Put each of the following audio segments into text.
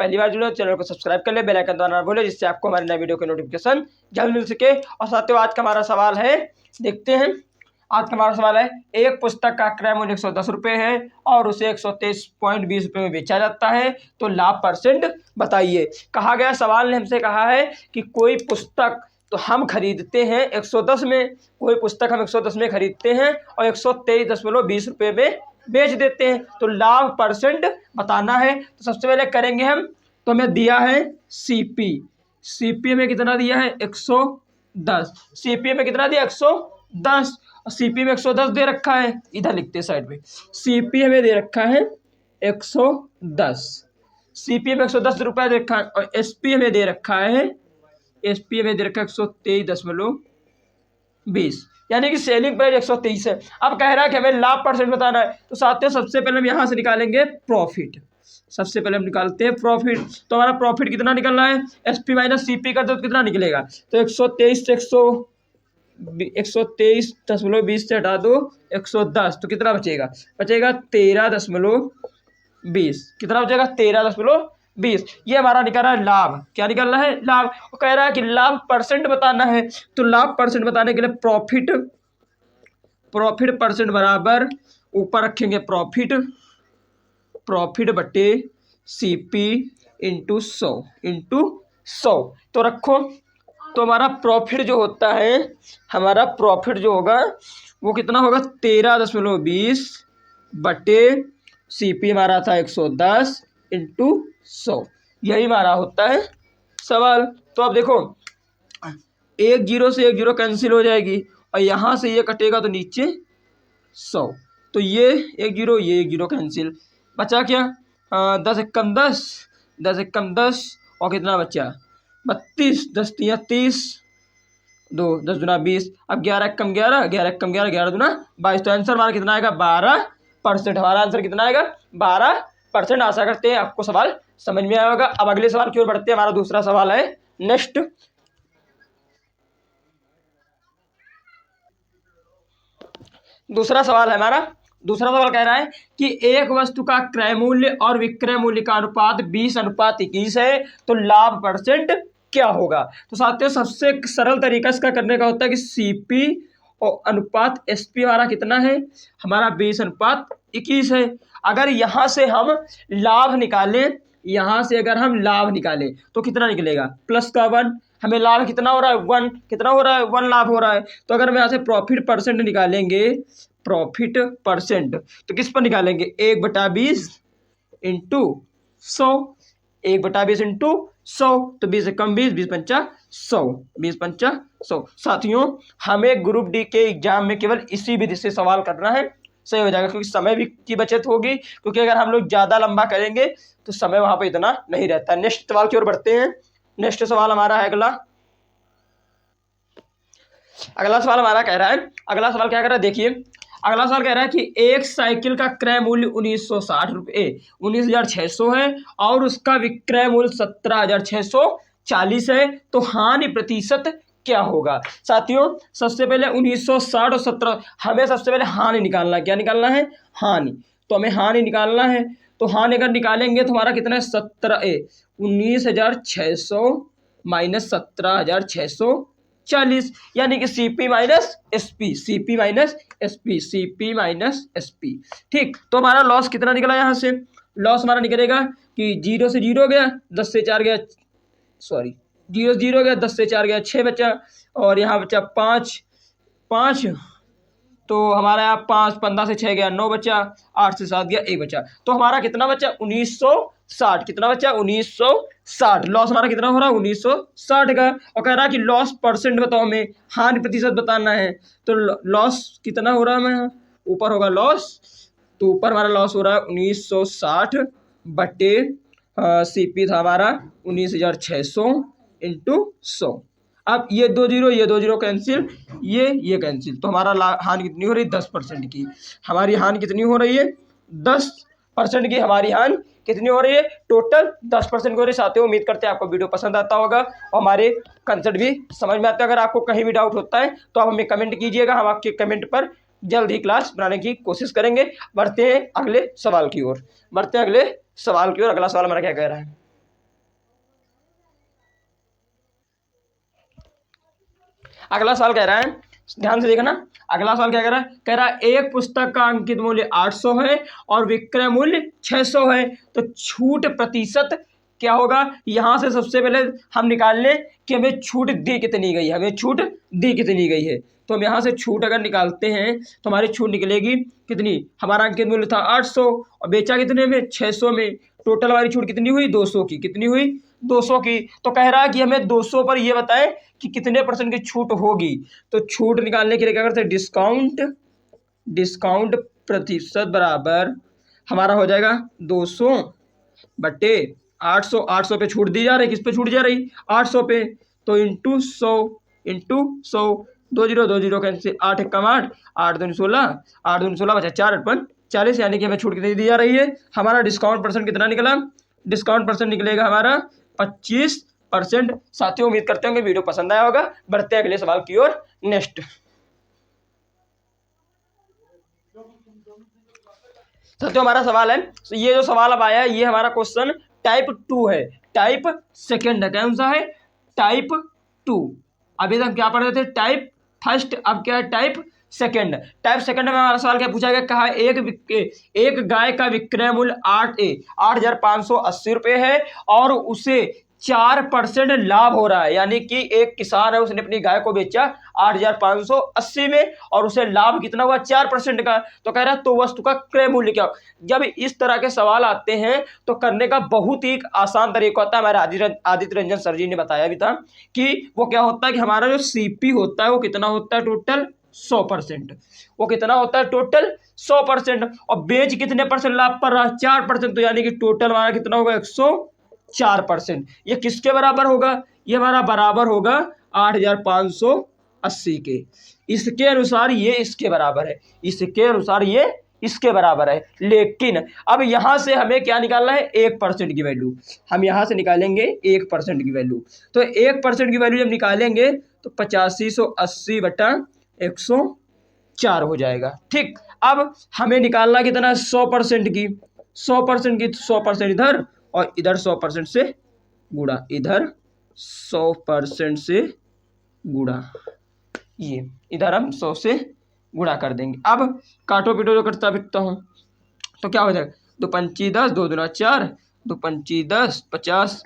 पहली बार जुड़े चैनल को सब्सक्राइब कर ले, बेल आइकन दबाना ना भूले, जिससे आपको हमारे नए वीडियो के नोटिफिकेशन जल्द मिल सके। और साथियों आज का हमारा सवाल है, देखते हैं। आज का हमारा सवाल है, एक पुस्तक का क्रय मूल्य 110 रुपये है और उसे 123.20 रुपये में बेचा जाता है, तो लाभ परसेंट बताइए। कहा गया, सवाल ने हमसे कहा है कि कोई पुस्तक तो हम खरीदते हैं 110 में, कोई पुस्तक हम 110 में खरीदते हैं और 123.20 रुपये में बेच देते हैं, तो लाभ परसेंट बताना है। तो सबसे पहले करेंगे हम, तो हमें दिया है सीपी में कितना दिया है 110, सीपी में कितना दिया 110, और सीपी में 110 दे रखा है, इधर लिखते हैं साइड में, सीपी हमें दे रखा है 110, सीपी में 110 रुपये दे रखा है, और एसपी हमें दे रखा है, एसपी में दे रखा है 123.20, यानी कि सेलिंग प्राइस 123 है। अब कह रहा है कि हमें लाभ परसेंट बताना है, तो साथियों सबसे पहले हम यहाँ से निकालेंगे प्रॉफिट। सबसे पहले हम निकालते हैं प्रॉफिट, तो हमारा प्रॉफिट कितना निकल रहा है, एसपी माइनस सीपी करते तो कितना निकलेगा, तो 123 से 123.20 से हटा दो 110, तो कितना बचेगा, 13.20, कितना बचेगा 13.20। ये हमारा निकल रहा है लाभ। क्या निकल रहा है, लाभ। वो कह रहा है कि लाभ परसेंट बताना है, तो लाभ परसेंट बताने के लिए प्रॉफिट परसेंट बराबर ऊपर रखेंगे प्रॉफिट बटे सीपी इंटू 100 तो रखो। तो हमारा प्रॉफिट जो होता है, हमारा प्रॉफिट जो होगा वो कितना होगा 13.20 बटे सीपी हमारा था 110 इंटू 100, यही हमारा होता है सवाल। तो अब देखो, एक जीरो से एक जीरो कैंसिल हो जाएगी और यहाँ से ये कटेगा तो नीचे 100, तो ये एक जीरो ये एक जीरो कैंसिल, बचा क्या 10 एकम 10, 10 एकम 10 और कितना बचा 32, 10 तिया 30, 2 10 दुना 20, अब 11 एकम 11, 11 एकम 11, 11 दुना 22, तो आंसर हमारा कितना आएगा 12%। हमारा आंसर कितना आएगा 12%। आशा करते हैं आपको सवाल समझ में आया होगा। अब अगले सवाल की ओर बढ़ते हैं। हमारा दूसरा सवाल है, नेक्स्ट दूसरा सवाल है हमारा। दूसरा सवाल कह रहा है कि एक वस्तु का क्रय मूल्य और विक्रय मूल्य का अनुपात 20:21 है, तो लाभ परसेंट क्या होगा। तो साथियों सबसे सरल तरीका इसका करने का होता है कि सीपी और अनुपात एसपी हमारा कितना है, हमारा 20:21 है। अगर यहाँ से हम लाभ निकालें, यहाँ से अगर हम लाभ निकालें तो कितना निकलेगा, प्लस का 1, हमें लाभ कितना हो रहा है 1, कितना हो रहा है 1 लाभ हो रहा है। तो अगर हम यहाँ से प्रॉफिट परसेंट निकालेंगे, प्रॉफिट परसेंट तो किस पर निकालेंगे 1/20 इंटू 100, 1/20 इंटू 100, तो 20 एकम 20, 20 पंचा 100, 20 पंचा 100। साथियों हमें ग्रुप डी के एग्जाम में केवल इसी विधि से सवाल करना है, सही हो जाएगा, क्योंकि समय भी की बचत होगी, क्योंकि अगर हम लोग ज़्यादा लंबा करेंगे तो समय वहाँ पर इतना नहीं रहता। नेक्स्ट सवाल की ओर बढ़ते हैं। नेक्स्ट सवाल हमारा है अगला सवाल हमारा कह रहा है, अगला सवाल क्या कह रहा है, देखिए अगला सवाल कह रहा है कि एक साइकिल का क्रय मूल्य 19,600 है और उसका विक्रय मूल्य 17,640 है, तो हानि प्रतिशत क्या होगा। साथियों सबसे पहले 1960 और 17, हमें सबसे पहले हानि निकालना है। क्या निकालना है, हानि। तो हमें हानि निकालना है, तो हानि अगर निकालेंगे तो हमारा कितना है 19,600 माइनस 17,640, यानी कि CP minus SP, CP minus SP, CP minus SP. ठीक, तो हमारा लॉस कितना निकला, यहाँ से लॉस हमारा निकलेगा कि 0 से 0 गया, 10 से 4 गया, 0 से 0 गया, 10 से 4 गया 6 बचा, और यहाँ बचा 5, तो हमारा यहाँ 5, 15 से 6 गया 9 बचा, 8 से 7 गया 1 बचा, तो हमारा कितना बचा 1960, कितना बचा 1960। लॉस हमारा कितना हो रहा है 1960 का, और कह रहा है कि लॉस परसेंट बताओ, हमें हानि प्रतिशत बताना है। तो लॉस कितना हो रहा है, हमें ऊपर होगा लॉस, तो ऊपर हमारा लॉस हो रहा है 1960 बटे सीपी था हमारा 19,600 इंटू 100। अब ये 2 जीरो कैंसिल, ये कैंसिल, तो हमारा हानि कितनी हो रही है 10% की। हमारी हानि कितनी हो रही है 10% की, हमारी हानि कितनी हो रही है टोटल 10% की हो रही है। साथियों उम्मीद करते हैं आपको वीडियो पसंद आता होगा और हमारे कंसेप्ट भी समझ में आता है। अगर आपको कहीं भी डाउट होता है तो आप हमें कमेंट कीजिएगा, हम आपके कमेंट पर जल्द ही क्लास बनाने की कोशिश करेंगे। बढ़ते हैं अगले सवाल की ओर, अगला सवाल हमारा क्या कह रहा है। अगला सवाल कह रहा है, ध्यान से देखना, अगला सवाल क्या कह रहा है, कह रहा है एक पुस्तक का अंकित मूल्य 800 है और विक्रय मूल्य 600 है, तो छूट प्रतिशत क्या होगा। यहां से सबसे पहले हम निकाल लें कि हमें छूट दी कितनी गई है, हमें छूट दी कितनी गई है। तो हम यहाँ से छूट अगर निकालते हैं तो हमारी छूट निकलेगी कितनी, हमारा अंकित मूल्य था 800 और बेचा कितने में, 600 में, टोटल हमारी छूट कितनी हुई, 200 की, कितनी हुई, 200 की। तो कह रहा है कि हमें 200 पर ये बताएं कि कितने परसेंट की छूट होगी। तो छूट निकालने के लिए क्या करते हैं, डिस्काउंट प्रतिशत बराबर हमारा हो जाएगा 200 बटे 800, 800 पे छूट दी जा रही, किस पे छूट जा रही, 800 पे, तो इंटू 100 दो जीरो कैंसिल, 8 एकम 8, 8 दूनी 16, 8 दूनी 16 बचा 4 8 40, यानी कि हमें छूट कितनी दी जा रही है। हमारा डिस्काउंट परसेंट कितना निकला, डिस्काउंट परसेंट निकलेगा हमारा 25%। साथियों उम्मीद करते होंगे वीडियो पसंद आया होगा। बढ़ते हैं अगले सवाल की ओर। नेक्स्ट साथियों हमारा सवाल है, ये जो सवाल अब आया है ये हमारा क्वेश्चन टाइप 2 है, टाइप सेकंड है, कौन सा है, टाइप 2। अभी तक क्या पढ़ रहे थे, टाइप फर्स्ट, अब क्या है टाइप सेकंड। टाइप सेकंड में हमारा सवाल क्या पूछा गया, कहा एक गाय का विक्रय मूल्य 8,580 रुपये है और उसे 4% लाभ हो रहा है, यानी कि एक किसान है उसने अपनी गाय को बेचा 8,580 में और उसे लाभ कितना हुआ, 4% का। तो कह रहा है तो वस्तु का क्रय मूल्य क्या। जब इस तरह के सवाल आते हैं तो करने का बहुत ही आसान तरीका होता है। हमारे आदित्य रंजन सर जी ने बताया भी था कि वो क्या होता है कि हमारा जो सीपी होता है वो कितना होता है, टोटल 100%। वो कितना होता है, टोटल 100%। और बेच कितने परसेंट लाभ पर रहा, 4%। तो यानी कि टोटल हमारा कितना होगा, 104%। ये किसके बराबर होगा, ये हमारा बराबर होगा 8,580 के। इसके अनुसार ये इसके बराबर है, इसके अनुसार ये इसके बराबर है। लेकिन अब यहां से हमें क्या निकालना है, 1% की वैल्यू। हम यहां से निकालेंगे 1% की वैल्यू। तो 1% की वैल्यू जब निकालेंगे तो 8580 बटा 104 हो जाएगा। ठीक, अब हमें निकालना कितना, 100% की, 100% की, 100% इधर और इधर 100% से गुणा, इधर 100% से गुणा, ये इधर हम 100 से गुणा कर देंगे। अब काटो पीटो जो करता बिकता हूँ तो क्या हो जाएगा, 2 पंची 10, 2 दूना 4, 2 पंची 10 50,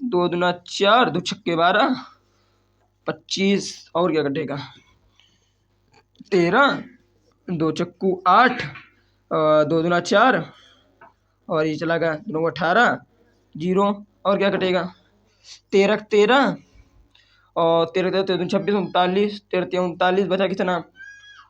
2 दूना 4, 2 छक्के 12, 25 और क्या कटेगा 13, 2 चक्कू 8, 2 दूना 4 और ये चला गया 2 18, 0 और क्या कटेगा 13 13 और 13 13 26 39, 13 39 बचा कितना,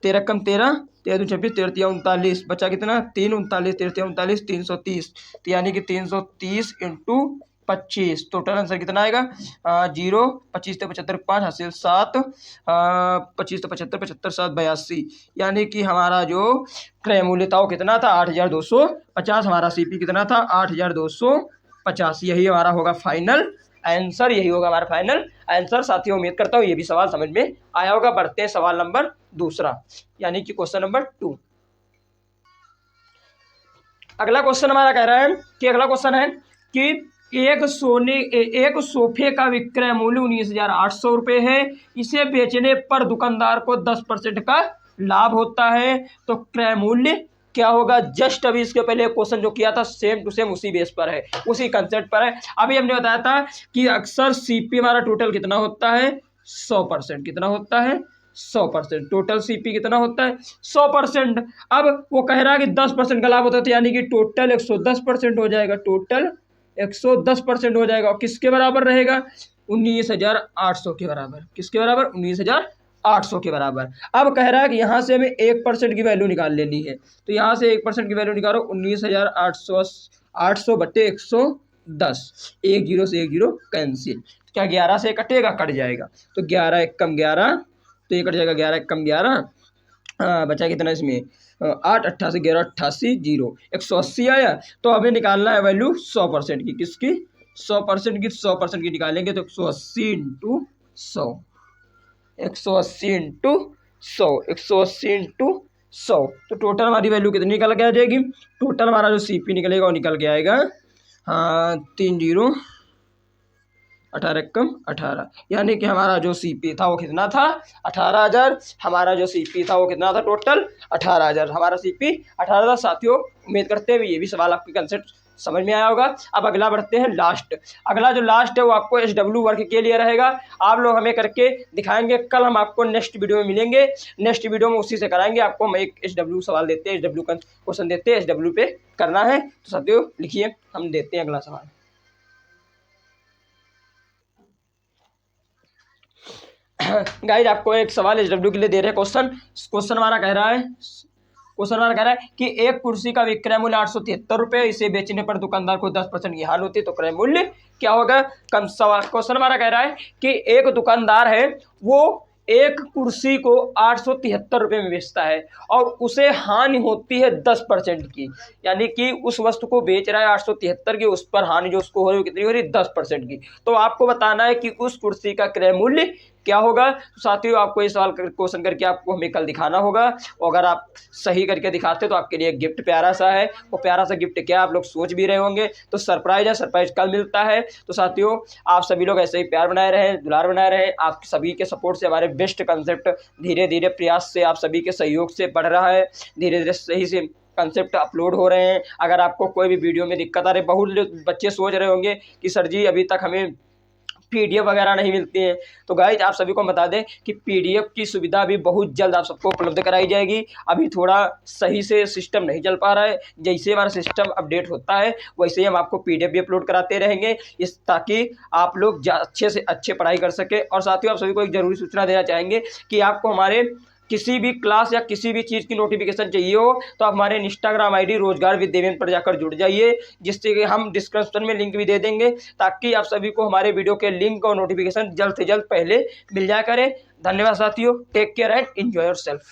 13 कम 13, 13 26, 13 39 बचा कितना 3 39, 13 39 330। तो यानी कि 330 इंटू 25, टोटल आंसर कितना आएगा 0, 25 से 75 5 हासिल 7, 25 से 75 75 7 82। यानी कि हमारा जो क्रय मूल्य था वो कितना था 8,250। हमारा सीपी कितना था 8,250। यही हमारा होगा फाइनल आंसर, यही होगा हमारा फाइनल आंसर। साथियों उम्मीद करता हूँ ये भी सवाल समझ में आया होगा। बढ़ते हैं सवाल नंबर दूसरा, यानी कि क्वेश्चन नंबर 2। अगला क्वेश्चन हमारा कह रहा है कि अगला क्वेश्चन है कि एक सोफे का विक्रय मूल्य 19,800 रुपये है, इसे बेचने पर दुकानदार को 10% का लाभ होता है, तो क्रय मूल्य क्या होगा। जस्ट अभी इसके पहले क्वेश्चन जो किया था सेम टू सेम उसी बेस पर है, उसी कंसेप्ट पर है। अभी हमने बताया था कि अक्सर सीपी हमारा टोटल कितना होता है 100%, कितना होता है 100%। टोटल सीपी कितना होता है 100%। अब वो कह रहा है कि 10% का लाभ होता है, तो यानी कि टोटल 110% हो जाएगा, टोटल 110% हो जाएगा। और किसके बराबर रहेगा 19,800 के बराबर, किसके बराबर 19,800 के बराबर। अब कह रहा है कि यहाँ से हमें 1% की वैल्यू निकाल लेनी है, तो यहाँ से 1% की वैल्यू निकालो 19,800 बटे 110, 1 0 से 1 0 कैंसिल, क्या 11 से कटेगा, कट जाएगा। तो 11 एकम 11, तो ये कट जाएगा 11 एकम 11, बचा कितना इसमें 8 88 11 88 0, 180 आया। तो हमें निकालना है वैल्यू 100% की, किसकी 100% की, 100% की निकालेंगे तो 180 इंटू 100, 180 इंटू 100, 180 इंटू 100। तो टोटल हमारी वैल्यू कितनी निकल के आ जाएगी, टोटल हमारा जो सीपी निकलेगा वो निकल के आएगा 3 0 18 कम 18, यानी कि हमारा जो सीपी था वो कितना था 18,000। हमारा जो सीपी था वो कितना था टोटल 18,000। हमारा सीपी 18,000 साथियों। उम्मीद करते हैं ये भी सवाल आपके कंसेप्ट समझ में आया होगा। अब अगला बढ़ते हैं लास्ट। अगला जो लास्ट है वो आपको SW वर्क के लिए रहेगा। आप लोग हमें करके दिखाएंगे। कल हम आपको नेक्स्ट वीडियो में मिलेंगे। नेक्स्ट वीडियो में उसी से कराएंगे। आपको हम एक SW सवाल देते हैं, SW का क्वेश्चन देते हैं, SW पे करना है। तो साथियों लिखिए, हम देते हैं अगला सवाल। गाइस आपको एक सवाल SW के लिए दे रहे हैं। क्वेश्चन हमारा कह रहा है कि एक कुर्सी का विक्रय मूल्य 873 रुपये, इसे बेचने पर दुकानदार को 10% की हानि होती है, तो क्रय मूल्य क्या होगा। कम सवाल क्वेश्चन हमारा कह रहा है कि एक दुकानदार है, वो एक कुर्सी को 873 रुपये में बेचता है और उसे हानि होती है 10% की, यानी कि उस वस्तु को बेच रहा है 873 की, उस पर हानि जो उसको हो रही है कितनी हो रही है 10% की। तो आपको बताना है कि उस कुर्सी का क्रय मूल्य क्या होगा। तो साथियों आपको ये सवाल क्वेश्चन करके आपको हमें कल दिखाना होगा, और अगर आप सही करके दिखाते तो आपके लिए एक गिफ्ट प्यारा सा है। वो प्यारा सा गिफ्ट क्या आप लोग सोच भी रहे होंगे, तो सरप्राइज है, सरप्राइज कल मिलता है। तो साथियों आप सभी लोग ऐसे ही प्यार बनाए रहें, दुलार बनाए रहें। आप सभी के सपोर्ट से हमारे बेस्ट कंसेप्ट धीरे धीरे प्रयास से, आप सभी के सहयोग से बढ़ रहा है, धीरे धीरे सही से कंसेप्ट अपलोड हो रहे हैं। अगर आपको कोई भी वीडियो में दिक्कत आ रही, बहुत बच्चे सोच रहे होंगे कि सर जी अभी तक हमें PDF वगैरह नहीं मिलती है, तो गाइज आप सभी को बता दें कि PDF की सुविधा भी बहुत जल्द आप सबको उपलब्ध कराई जाएगी। अभी थोड़ा सही से सिस्टम नहीं चल पा रहा है, जैसे हमारा सिस्टम अपडेट होता है वैसे ही हम आपको PDF भी अपलोड कराते रहेंगे, इस ताकि आप लोग अच्छे से अच्छे पढ़ाई कर सके। और साथियों आप सभी को एक ज़रूरी सूचना देना चाहेंगे कि आपको हमारे किसी भी क्लास या किसी भी चीज़ की नोटिफिकेशन चाहिए हो तो आप हमारे इंस्टाग्राम ID रोजगार विद देवेंद्र पर जाकर जुड़ जाइए, जिससे कि हम डिस्क्रिप्शन में लिंक भी दे देंगे, ताकि आप सभी को हमारे वीडियो के लिंक और नोटिफिकेशन जल्द से जल्द पहले मिल जाया करें। धन्यवाद साथियों, take care and enjoy yourself.